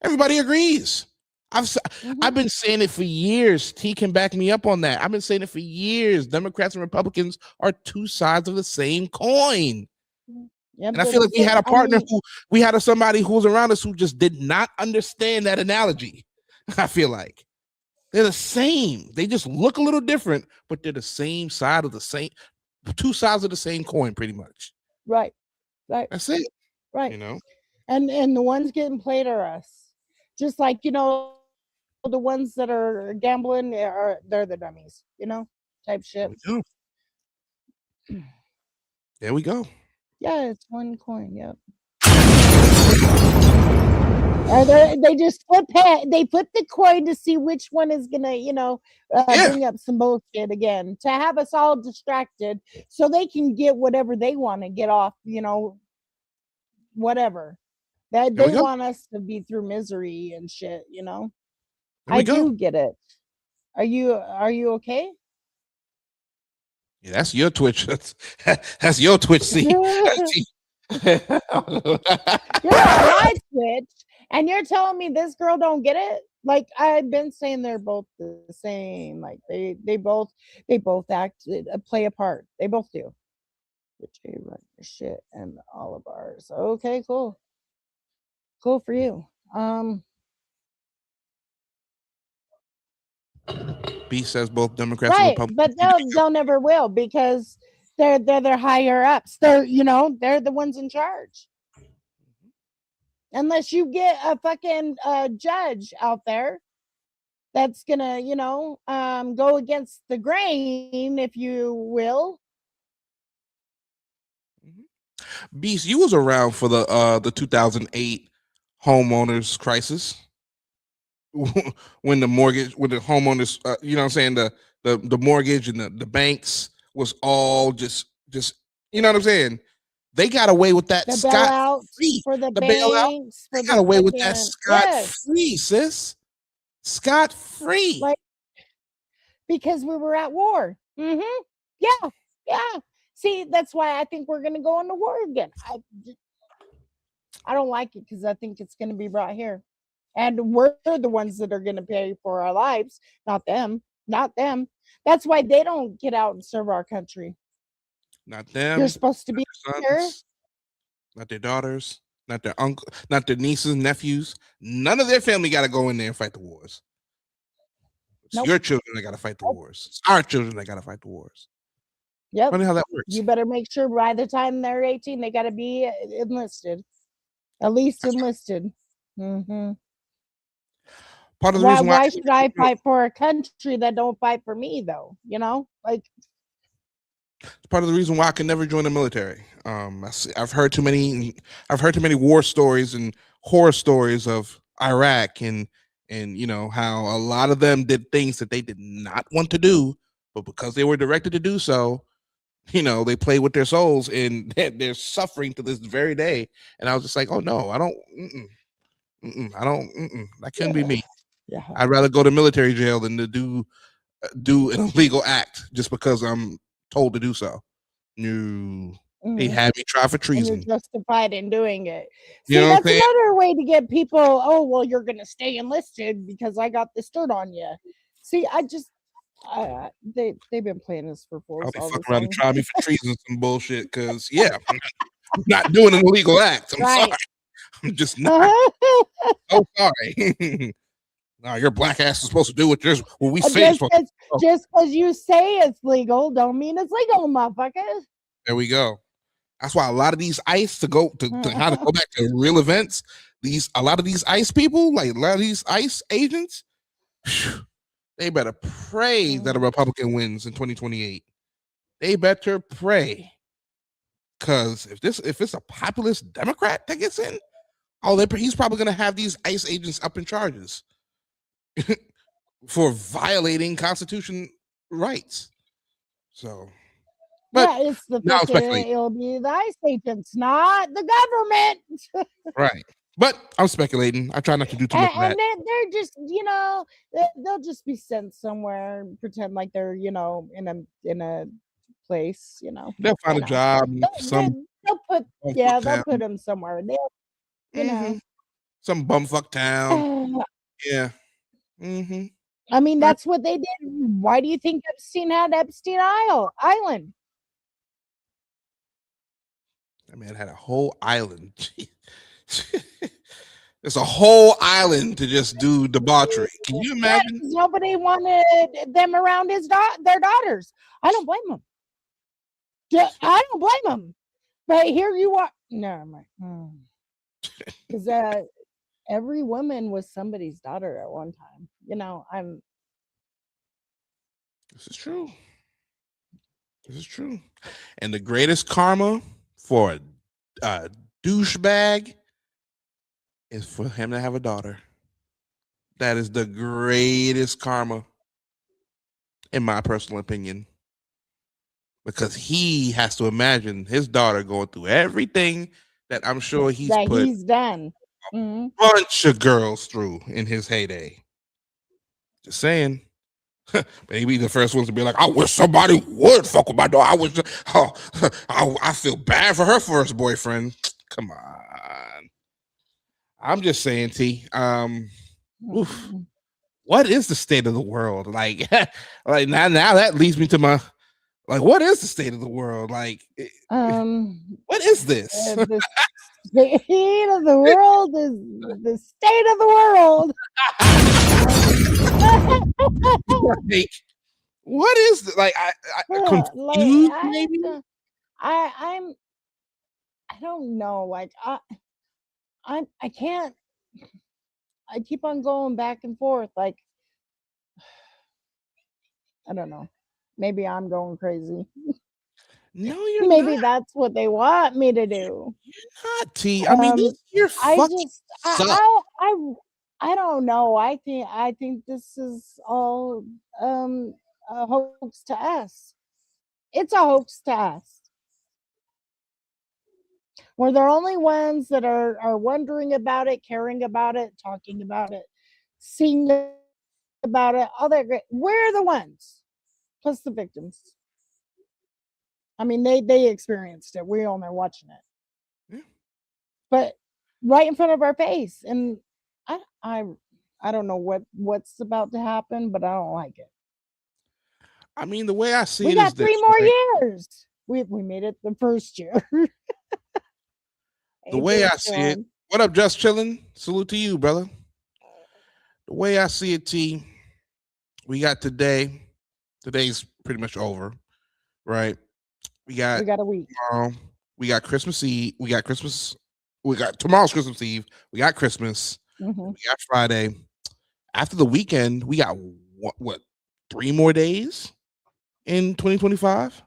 Everybody agrees. I've been saying it for years. T can back me up on that. I've been saying it for years. Democrats and Republicans are two sides of the same coin. Yeah, and I feel like we had a partner we had somebody who was around us who just did not understand that analogy. I feel like they're the same. They just look a little different, but they're the same side of the same, two sides of the same coin, pretty much. Right. That's it. Right. And the ones getting played are us. Just like, the ones that are gambling they're the dummies, type shit. There we go. Yeah, it's one coin. Yep. They just flip the coin to see which one is gonna, bring up some bullshit again, to have us all distracted so they can get whatever they want to get off, whatever. That they want us to be through misery and shit, I do get it. Are you okay? Yeah, that's your Twitch. That's your Twitch. See, you're on my Twitch, and you're telling me this girl don't get it? Like, I've been saying they're both the same. Like they both act, play a part. They both do. Jay run your shit and all of ours. Okay, cool for you. B says both Democrats and Republicans. But they'll never will, because they're higher ups. They're the ones in charge. Unless you get a fucking judge out there that's gonna, go against the grain, if you will. Beast, you was around for the 2008 homeowners crisis. When the homeowners, the mortgage and the banks was all just, you know what I'm saying? They got away with that scot free. For the banks, they got away with that scot free, sis. Scot free. Like, because we were at war. Yeah. See, that's why I think we're gonna go into war again. I don't like it, because I think it's gonna be brought here. And we're the ones that are going to pay for our lives, not them. Not them. That's why they don't get out and serve our country. Not them. You're supposed to be here. Sons, not their daughters, not their uncle, not their nieces, nephews. None of their family got to go in there and fight the wars. It's Nope. your children that got to fight the wars. It's our children that got to fight the wars. Yep. Funny how that works. You better make sure by the time they're 18, they got to be enlisted. At least enlisted. Mm-hmm. Part of the reason why should I fight for a country that don't fight for me, though? You know, like, it's part of the reason why I can never join the military. I've heard too many war stories and horror stories of Iraq and you know how a lot of them did things that they did not want to do, but because they were directed to do so, you know, they play with their souls and they're suffering to this very day. And I was just like, oh no, I don't. That couldn't be me. Yeah. I'd rather go to military jail than to do an illegal act just because I'm told to do so. No, they had me try for treason. And you're justified in doing it. See, You know that's another way to get people. Oh, well, you're gonna stay enlisted because I got this dirt on you. See, they've been playing this for fools. I'll be fucking around and try me for treason, some bullshit. Because I'm not doing an illegal act. I'm sorry. I'm just not. Oh, sorry. No, your black ass is supposed to do what we say. Just because you say it's legal, don't mean it's legal, motherfuckers. There we go. That's why a lot of these ICE to go back to real events. A lot of these ICE people, like a lot of these ICE agents, they better pray that a Republican wins in 2028. They better pray, because if it's a populist Democrat that gets in, he's probably gonna have these ICE agents up in charges for violating Constitution rights. So, but yeah, it's it'll be the ICE agents, not the government. Right. But I'm speculating. I try not to do too much of that. And they're just, they'll just be sent somewhere and pretend like they're, in a place, They'll find a job. They'll put them somewhere. They'll, some bumfuck town. Yeah. Mm-hmm. I mean, that's what they did. Why do you think Epstein had Epstein Island? That man had a whole island. There's a whole island to just do debauchery. Can you imagine? Nobody wanted them around their daughters. I don't blame them. I don't blame them. But here you are. No, because every woman was somebody's daughter at one time. This is true. This is true. And the greatest karma for a douchebag is for him to have a daughter. That is the greatest karma, in my personal opinion. Because he has to imagine his daughter going through everything that I'm sure he's done. A bunch of girls through in his heyday. Just saying. Maybe the first ones to be like, I wish somebody would fuck with my daughter. I feel bad for her first boyfriend. Come on. I'm just saying, T. What is the state of the world? Like now that leads me to my what is the state of the world? Like, what is this? The state of the world is the state of the world. Like, what is like? I confused, maybe. I don't know. Like I can't. I keep on going back and forth. Like, I don't know. Maybe I'm going crazy. No, you're Maybe not. That's what they want me to do. You're not, T. I mean, you're fucking. I don't know. I think this is all a hoax to us. It's a hoax to us. We're the only ones that are wondering about it, caring about it, talking about it, seeing about it. All that great. We're the ones, plus the victims. I mean, they experienced it. We only watching it, but right in front of our face. And I don't know what's about to happen, but I don't like it. I mean, the way I see We it got is 3 this, more right? years. We made it the first year. The way I AJ's see it, chilling. what up, Just Chilling? Salute to you, brother. The way I see it, T, we got today. Today's pretty much over, right? We got We got a week. tomorrow. We got Christmas Eve. We got Christmas. We got tomorrow's Christmas Eve. We got Christmas. Mhm. We got Friday. After the weekend, we got what 3 more days in 2025.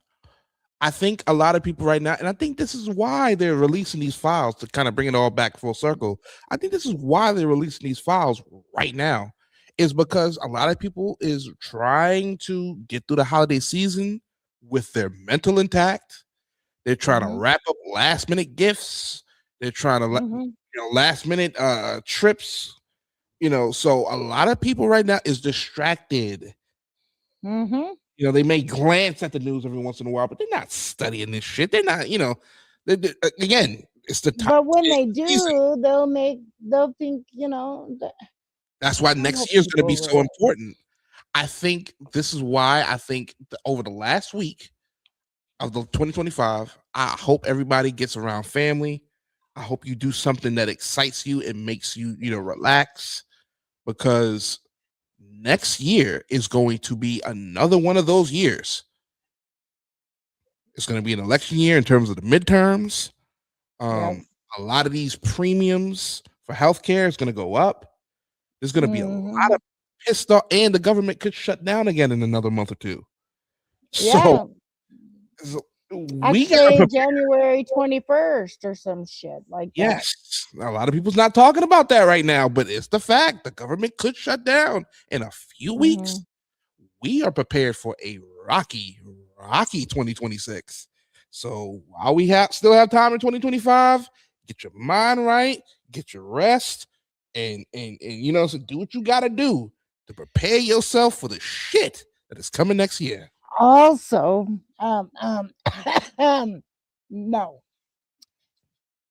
I think a lot of people right now, and I think this is why they're releasing these files to kind of bring it all back full circle. I think this is why they're releasing these files right now, is because a lot of people is trying to get through the holiday season with their mental intact. They're trying to wrap up last minute gifts. They're trying to last minute trips. So a lot of people right now is distracted. They may glance at the news every once in a while, but they're not studying this shit. They're not, again, it's the time. But when they do, they'll think, that's why next year is going to be so important. I think this is why I think over the last week of the 2025, I hope everybody gets around family. I hope you do something that excites you and makes you, relax, because next year is going to be another one of those years. It's going to be an election year in terms of the midterms. A lot of these premiums for healthcare is going to go up. There's going to be a lot of pissed off, and the government could shut down again in another month or two. Yeah. So actually, January 21st or some shit like that. Yes, a lot of people's not talking about that right now, but it's the fact. The government could shut down in a few weeks. We are prepared for a rocky 2026. So while we still have time in 2025, get your mind right, get your rest, and so do what you got to do to prepare yourself for the shit that is coming next year. Also, no,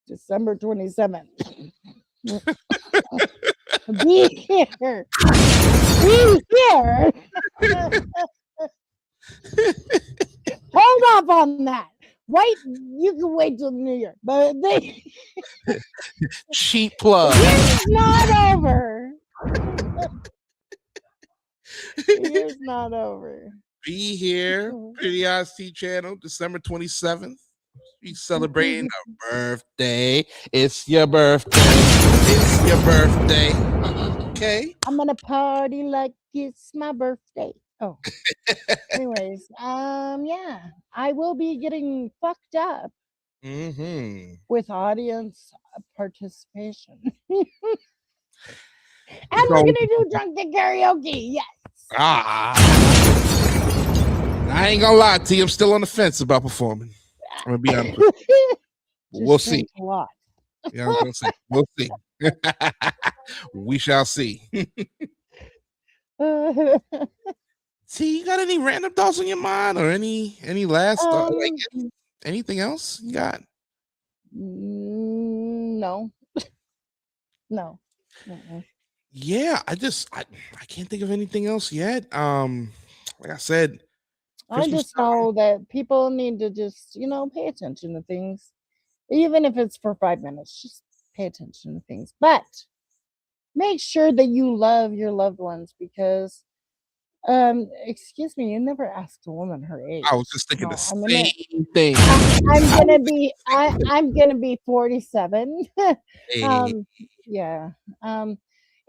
December 27th. Be here. Hold up on that. Wait, you can wait till the New Year, but cheap plug. It's not over. It's not over. Be here, Pretty Eyes T channel, December 27th. Be celebrating a birthday. It's your birthday. It's your birthday. Okay. I'm gonna party like it's my birthday. Oh. Anyways, yeah, I will be getting fucked up with audience participation. And we're gonna do drunken karaoke. Yes. I ain't gonna lie to you. I'm still on the fence about performing. I'm gonna be honest with you. We'll see. A lot. Yeah, I was gonna say, we'll see. We shall see. See, you got any random thoughts on your mind, or any last anything else you got? No. No. Yeah, I can't think of anything else yet. Like I said, I just know that people need to just, pay attention to things. Even if it's for 5 minutes, just pay attention to things. But make sure that you love your loved ones, because excuse me, you never asked a woman her age. I was just thinking the same thing. I'm gonna be 47. Hey. Yeah.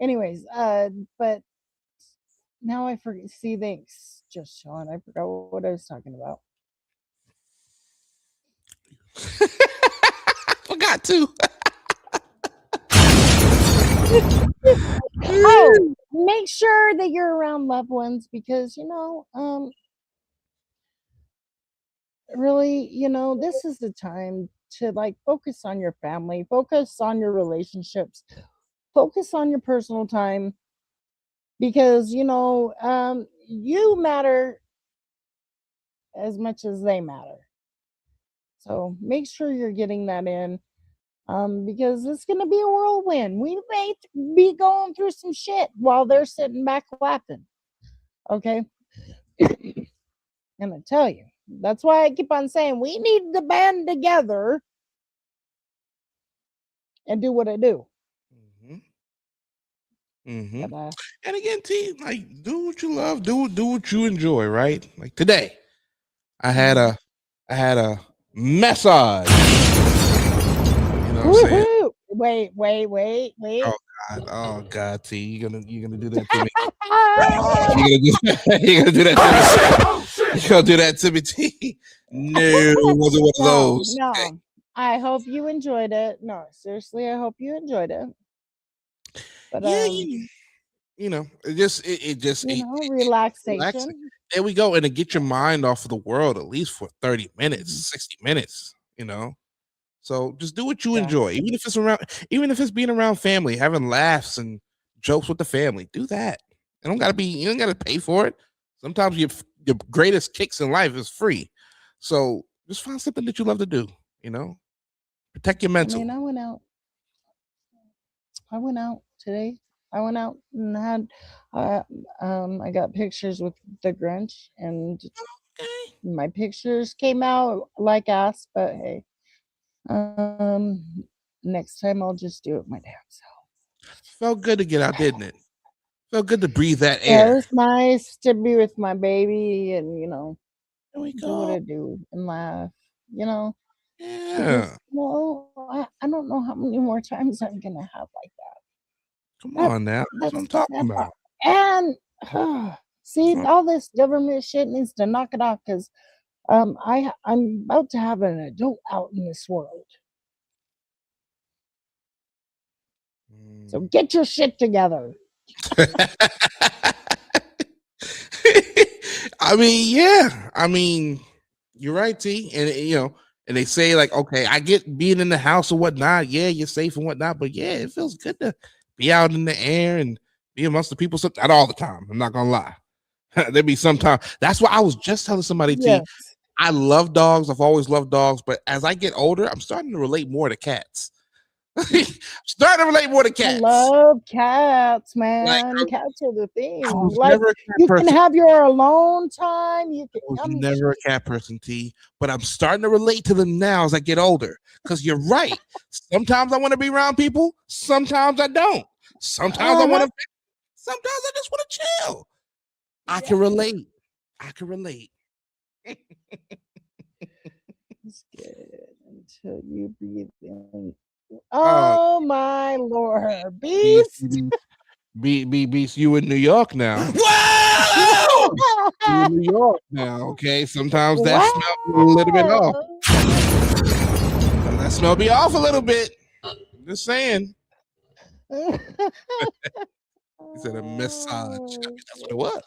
Anyways, but now I forget. See, thanks, just Sean. I forgot what I was talking about. Forgot to. Oh, make sure that you're around loved ones, because really, this is the time to focus on your family, focus on your relationships, focus on your personal time, because you matter as much as they matter. So make sure you're getting that in. Because it's gonna be a whirlwind. We may be going through some shit while they're sitting back laughing. Okay. And I tell you, that's why I keep on saying we need to band together and do what I do. Mm-hmm. But, and again, T, like do what you love, do what you enjoy, right? Like today, I had a massage. You know what I'm saying? Wait. Oh God, T, you're gonna do that to me. You're gonna do that to me. You're gonna do that to me, T. No, it wasn't one of those. No. I hope you enjoyed it. No, seriously, I hope you enjoyed it. But yeah, you know, it just relaxation. There we go, and to get your mind off of the world at least for 30 minutes, 60 minutes, you know. So just do what you enjoy, even if it's being around family, having laughs and jokes with the family. Do that. You don't gotta pay for it. Sometimes your greatest kicks in life is free. So just find something that you love to do, you know. Protect your mental. I mean, I went out today. I went out and had I got pictures with the Grinch, and my pictures came out like ass, but hey. Next time I'll just do it my damn self. Felt good to get out, didn't it? Felt good to breathe that Yeah, air. it was nice to be with my baby and there we do what go. I do and laugh, Yeah. Because, I don't know how many more times I'm gonna have like that. Come on now. That's what I'm talking about. And see, all this government shit needs to knock it off because I'm about to have an adult out in this world. So get your shit together. I mean, yeah. I mean, you're right, T. And and they say like, okay, I get being in the house or whatnot. Yeah, you're safe and whatnot, but yeah, it feels good to be out in the air and be amongst the people. So not all the time. I'm not gonna lie. There'd be some time. That's why I was just telling somebody, T. I love dogs. I've always loved dogs, but as I get older, I'm starting to relate more to cats. Starting to relate more to cats. I love cats, man. Cats are the thing. Like you can have your alone time. You can. I was never a cat person, T. But I'm starting to relate to them now as I get older. Because you're right. Sometimes I want to be around people. Sometimes I don't. Sometimes I want to. Sometimes I just want to chill. I can relate. It's good until you breathe in. Oh my Lord, Beast! Beast, you in New York now. Whoa! You in New York now, okay? Sometimes that smell a little bit off. That smell be off a little bit. Just saying. He said a massage. That's what it was.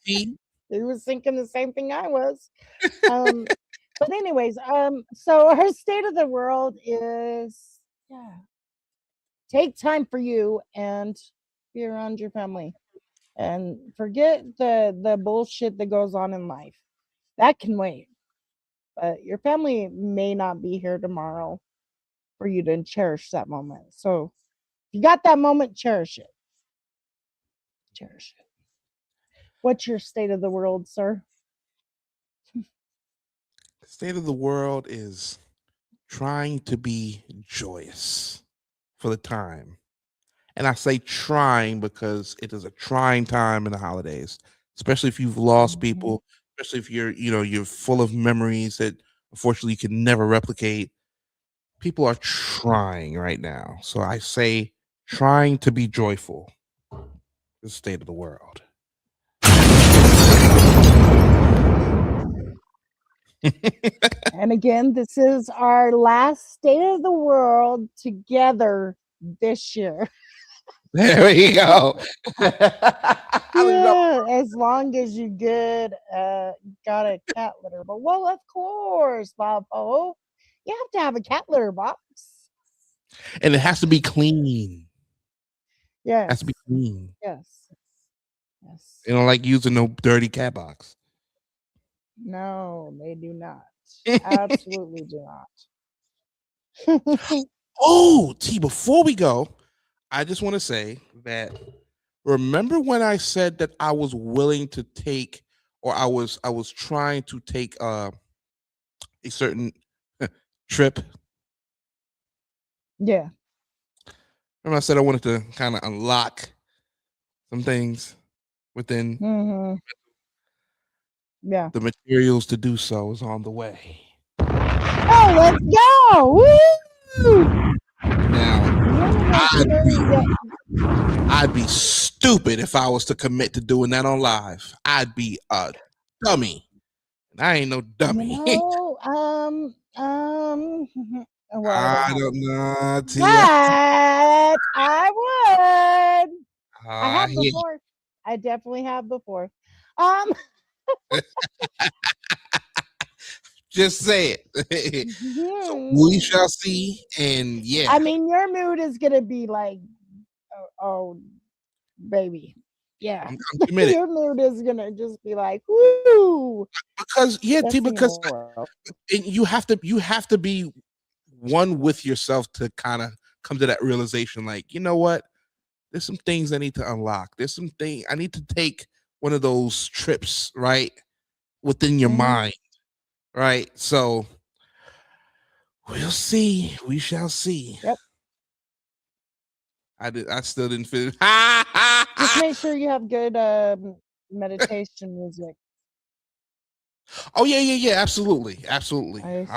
See? He was thinking the same thing I was. But anyways, so our state of the world is take time for you and be around your family and forget the bullshit that goes on in life. That can wait. But your family may not be here tomorrow for you to cherish that moment. So if you got that moment, cherish it. Cherish it. What's your state of the world, sir? The state of the world is trying to be joyous for the time. And I say trying because it is a trying time in the holidays, especially if you've lost people, especially if you're full of memories that unfortunately you can never replicate. People are trying right now. So I say trying to be joyful. The state of the world. And again, this is our last state of the world together this year. There we go. As long as you got a cat litter box. Well, of course, Bobo. You have to have a cat litter box. And it has to be clean. Yes. It has to be clean. Yes. They don't like using no dirty cat box. No, they do not. Absolutely do not. Oh, T, before we go, I just want to say that remember when I said that I was willing to take, or I was trying to take a certain trip? Yeah. Remember I said I wanted to kind of unlock some things within Yeah. the materials to do so is on the way. Oh, let's go! Woo! Now, I'd be stupid if I was to commit to doing that on live. I'd be a dummy. And I ain't no dummy. Well, I don't know. But I would. I have yeah. before. I definitely have before. Just say it. So we shall see. And yeah, I mean, your mood is gonna be like, oh baby, yeah. I'm committed. Your mood is gonna just be like, woo. Because because you have to be one with yourself to kind of come to that realization. Like, you know what? There's some things I need to unlock. There's some things I need to take one of those trips, right? Within your mind. Right. So we'll see. We shall see. Yep. I still didn't finish. Just make sure you have good meditation music. Oh yeah. Absolutely. I'll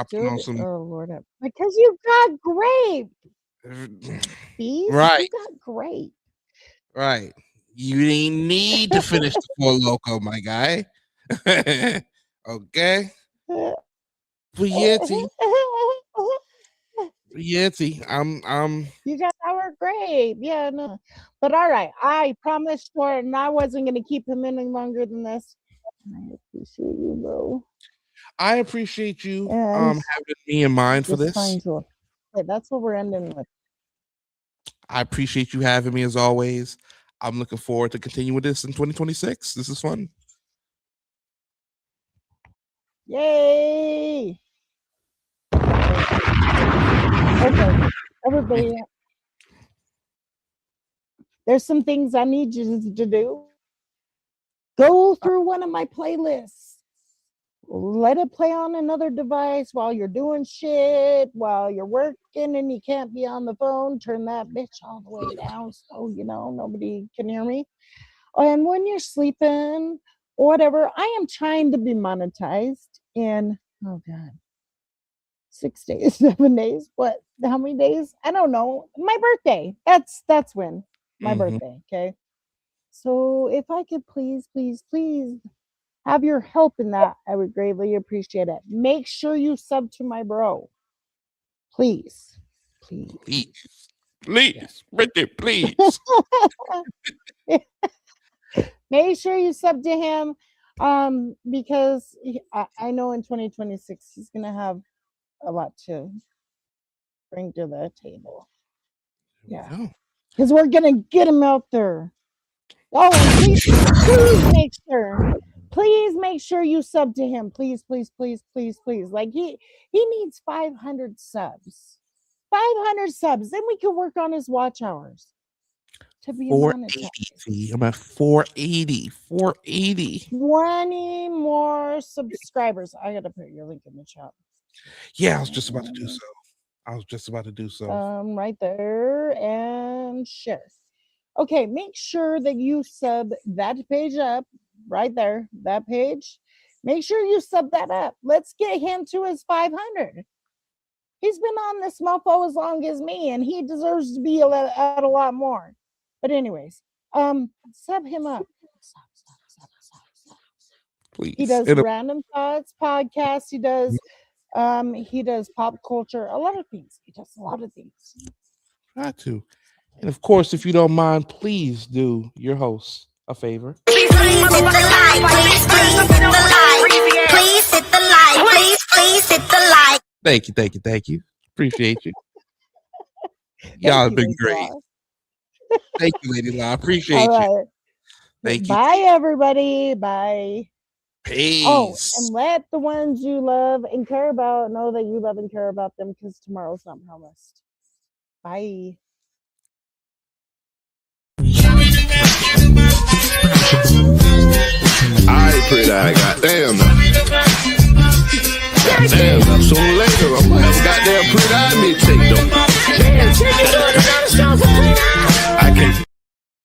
put on some. Oh Lord, because you got grape. Beef? Right. You got grape. Right. You ain't need to finish the Four Loco, my guy. Okay. But yeah, T, I'm You got our grape. Yeah, no. But all right, I promised Jordan I wasn't gonna keep him any longer than this. I appreciate you, bro. I appreciate you having me in mind for this. Okay, that's what we're ending with. I appreciate you having me as always. I'm looking forward to continue with this in 2026. This is fun. Yay! Okay, everybody. There's some things I need you to do. Go through one of my playlists. Let it play on another device while you're doing shit, while you're working and you can't be on the phone. Turn that bitch all the way down so nobody can hear me. And when you're sleeping or whatever, I am trying to be monetized in 6 days, 7 days. What? How many days? I don't know. My birthday. That's when my birthday. Okay. So if I could please have your help in that, I would greatly appreciate it. Make sure you sub to my bro. Please. Brittany, please. Make sure you sub to him because I know in 2026 he's going to have a lot to bring to the table. Yeah. Because we're going to get him out there. Oh, and please make sure you sub to him. Please. Like he needs 500 subs. 500 subs. Then we can work on his watch hours. To be 480. I'm at 480. 20 more subscribers. I gotta put your link in the chat. Yeah, I was just about to do so. Right there and share. Okay, make sure that you sub that page up right there. That page. Make sure you sub that up. Let's get him to his 500. He's been on this mofo as long as me, and he deserves to be at a lot more. But anyways, sub him up. Please. He does Random Thoughts podcast. He does pop culture, a lot of things. He does a lot of things. Got to. And of course, if you don't mind, please do your host a favor. Please hit the like. Please hit the like. Please hit the like. Please hit the like. Thank you. Appreciate you. Y'all have been great. Thank you, Lady Law. Appreciate you. Thank you. Bye, everybody. Bye. Peace. Oh, and let the ones you love and care about know that you love and care about them, because tomorrow's not promised. Bye. Alright, pretty eye, goddamn now. Goddamn now. Sooner or later, I'm gonna have a goddamn pretty eye me take though.